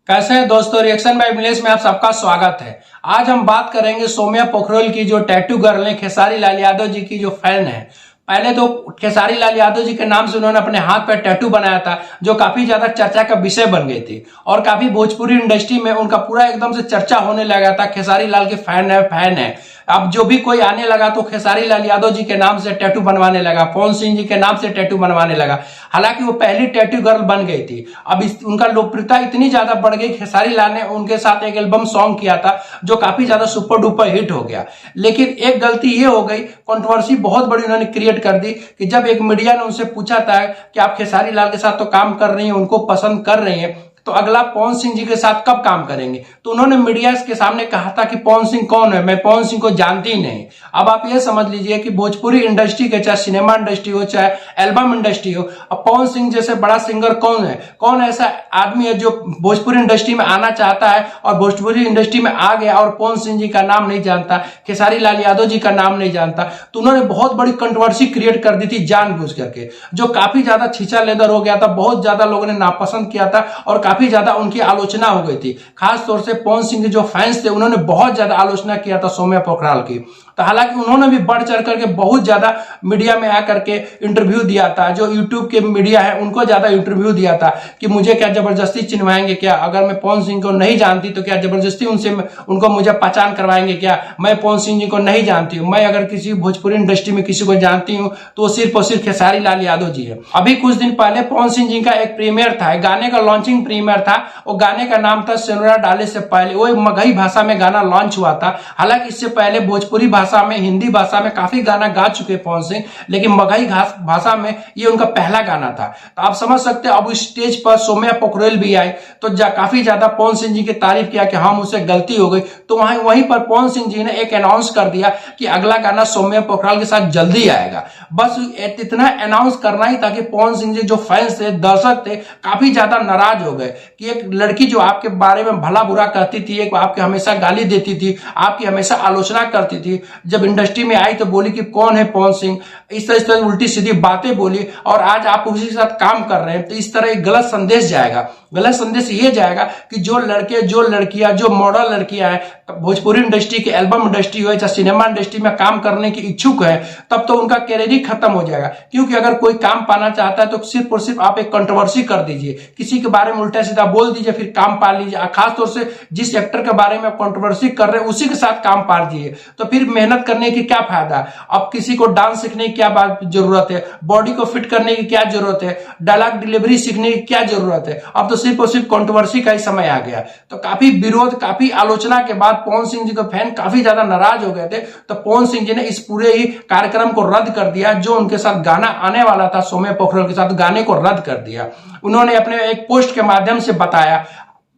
कैसे हैं दोस्तों, रिएक्शन बाय मिलेश में आप सबका स्वागत है। आज हम बात करेंगे सौम्या पोखरेल की, जो टैटू गर्ल है, खेसारी लाल यादव जी की जो फैन है। पहले तो खेसारी लाल यादव जी के नाम से उन्होंने अपने हाथ पर टैटू बनाया था, जो काफी ज्यादा चर्चा का विषय बन गई थी और काफी भोजपुरी इंडस्ट्री में उनका पूरा एकदम से चर्चा होने लगा था। खेसारी लाल के फैन है। अब जो भी कोई आने लगा तो खेसारी लाल यादव जी के नाम से टैटू बनवाने लगा, पवन सिंह जी के नाम से टैटू बनवाने लगा। हालांकि वो पहली टैटू गर्ल बन गई थी। अब उनका लोकप्रियता इतनी ज्यादा बढ़ गई, खेसारी लाल ने उनके साथ एक एल्बम सॉन्ग किया था जो काफी ज्यादा सुपर डुपर हिट हो गया। लेकिन एक गलती ये हो गई, कंट्रोवर्सी बहुत बड़ी उन्होंने क्रिएट कर दी कि जब एक मीडिया ने उनसे पूछा था कि आप खेसारी लाल के साथ तो काम कर रही हैं, उनको पसंद कर रही हैं, तो अगला पवन सिंह जी के साथ कब काम करेंगे। तो उन्होंने मीडिया के सामने कहा था कि पवन सिंह कौन है, मैं पवन सिंह को जानती ही नहीं। अब आप ये समझ लीजिए कि भोजपुरी इंडस्ट्री के, चाहे सिनेमा इंडस्ट्री हो चाहे एल्बम इंडस्ट्री हो, अब पवन सिंह जैसे बड़ा सिंगर कौन है, कौन ऐसा आदमी है जो भोजपुरी इंडस्ट्री में आना चाहता है और भोजपुरी इंडस्ट्री में आ गया और पवन सिंह जी का नाम नहीं जानता, खेसारी लाल यादव जी का नाम नहीं जानता। तो उन्होंने बहुत बड़ी कंट्रोवर्सी क्रिएट कर दी थी जानबूझ करके, जो काफी ज्यादा छीछा लेदर हो गया था। बहुत ज्यादा लोगों ने नापसंद किया था और काफी ज्यादा उनकी आलोचना हो गई थी। खास तौर से पवन सिंह के जो फैंस थे उन्होंने बहुत ज्यादा आलोचना किया था सौम्या पोखरेल की। तो हालांकि उन्होंने भी बढ़ चढ़ करके बहुत ज्यादा मीडिया में आकर के इंटरव्यू दिया था। जो यूट्यूब के मीडिया है उनको ज्यादा इंटरव्यू दिया था कि मुझे क्या जबरदस्ती चिन्हवाएंगे क्या, अगर मैं पवन सिंह को नहीं जानती तो क्या जबरदस्ती उनको मुझे पहचान करवाएंगे क्या, मैं पवन सिंह जी को नहीं जानती हूँ, मैं अगर किसी भोजपुरी इंडस्ट्री में किसी को जानती हूँ तो सिर्फ और सिर्फ खेसारी लाल यादव जी है। अभी कुछ दिन पहले पवन सिंह जी का एक प्रीमियर था, गाने का लॉन्चिंग प्रीमियर था। वो गाने का नाम था सेनुरा डाले से पहले। वो मगही भाषा में गाना लॉन्च हुआ था। हालांकि इससे पहले भोजपुरी भाषा में, हिंदी भाषा में काफी गाना गा चुके पवन सिंह, लेकिन मगही भाषा में ये उनका पहला गाना था। तो आप समझ सकते हैं, अब स्टेज पर सौम्या पोखरेल भी आई तो काफी ज्यादा पवन सिंह जी की तारीफ किया कि हाँ मुझसे गलती हो गई। तो वहीं पर पवन सिंह जी ने एक अनाउंस कर दिया कि अगला गाना सौम्या पोखरेल के साथ जल्दी आएगा। बस इतना अनाउंस करना ही था कि पवन सिंह जी जो फैंस थे, दर्शक थे, काफी ज्यादा नाराज हो गए कि एक लड़की जो आपके बारे में भला बुरा कहती थी, एक आपके हमेशा गाली देती थी, आपकी हमेशा आलोचना करती थी, जब इंडस्ट्री में आई तो बोली कि कौन है पवन सिंह, इस तरह उल्टी सीधी बातें बोली और आज आप उसी के साथ काम कर रहे हैं। तो इस तरह एक गलत संदेश जाएगा। गलत संदेश ये जाएगा कि जो लड़के, जो लड़कियां, जो मॉडल लड़कियां हैं, भोजपुरी इंडस्ट्री की, एल्बम इंडस्ट्री हो चाहे सिनेमा इंडस्ट्री में काम करने की इच्छुक है, तब तो उनका कैरियर ही खत्म हो जाएगा। क्योंकि अगर कोई काम पाना चाहता है तो सिर्फ और सिर्फ आप एक कंट्रोवर्सी कर दीजिए, किसी के बारे में उल्टा सीधा बोल दीजिए, फिर काम पा लीजिए। खासतौर से जिस एक्टर के बारे में कंट्रोवर्सी कर रहे हैं उसी के साथ काम पा लीजिए, तो फिर मेहनत करने की क्या फायदा। अब किसी को डांस सीखने की क्या जरूरत है, बॉडी को फिट करने की क्या जरूरत है, डायलॉग डिलीवरी सीखने की क्या जरूरत है। अब तो सिर्फ और सिर्फ कंट्रोवर्सी का ही समय आ गया। तो काफी विरोध, काफी आलोचना के बाद पवन सिंह जी के फैन काफी ज्यादा नाराज हो गए थे। तो पवन सिंह जी ने इस पूरे ही कार्यक्रम को रद्द कर दिया। जो उनके साथ गाना आने वाला था सौम्या पोखरेल के साथ, गाने को रद्द कर दिया। उन्होंने अपने एक पोस्ट के माध्यम से बताया,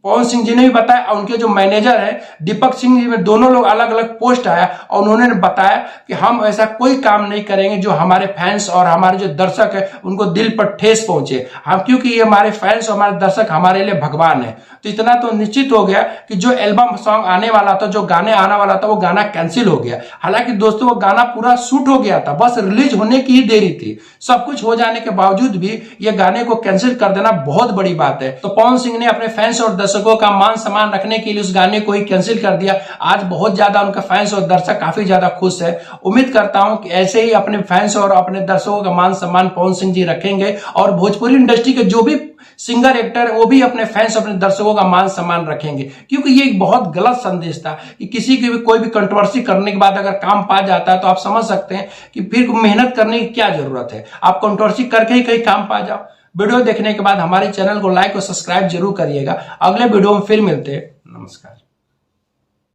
पवन सिंह जी ने भी बताया और उनके जो मैनेजर है दीपक सिंह जी में, दोनों लोग अलग अलग पोस्ट आया और उन्होंने बताया कि हम ऐसा कोई काम नहीं करेंगे जो हमारे फैंस और हमारे जो दर्शक है उनको दिल पर ठेस पहुंचे। हम, क्योंकि ये हमारे फैंस और हमारे दर्शक हमारे लिए भगवान है। तो इतना तो निश्चित हो गया कि जो एल्बम सॉन्ग आने वाला था, जो गाने आने वाला था, वो गाना कैंसिल हो गया। हालांकि दोस्तों वो गाना पूरा शूट हो गया था, बस रिलीज होने की ही देरी थी। सब कुछ हो जाने के बावजूद भी ये गाने को कैंसिल कर देना बहुत बड़ी बात है। तो पवन सिंह ने अपने फैंस और दर्शकों का मान सम्मान रखने के लिए उस गाने को ही कैंसिल कर दिया। आज बहुत ज्यादा उनका फैंस और दर्शक काफी ज्यादा खुश है। उम्मीद करता हूं कि ऐसे ही अपने फैंस और अपने दर्शकों का मान सम्मान पवन सिंह जी रखेंगे और भोजपुरी इंडस्ट्री के जो भी सिंगर, एक्टर, वो भी अपने फैंस, अपने दर्शकों का मान सम्मान रखेंगे। क्योंकि ये एक बहुत गलत संदेश था कि किसी की भी कोई भी कंट्रोवर्सी करने के बाद अगर काम पा जाता है तो आप समझ सकते हैं कि फिर मेहनत करने की क्या जरूरत है। आप कंट्रोवर्सी करके ही कहीं काम पा जाओ। वीडियो देखने के बाद हमारे चैनल को लाइक और सब्सक्राइब जरूर करिएगा। अगले वीडियो में फिर मिलते हैं। नमस्कार।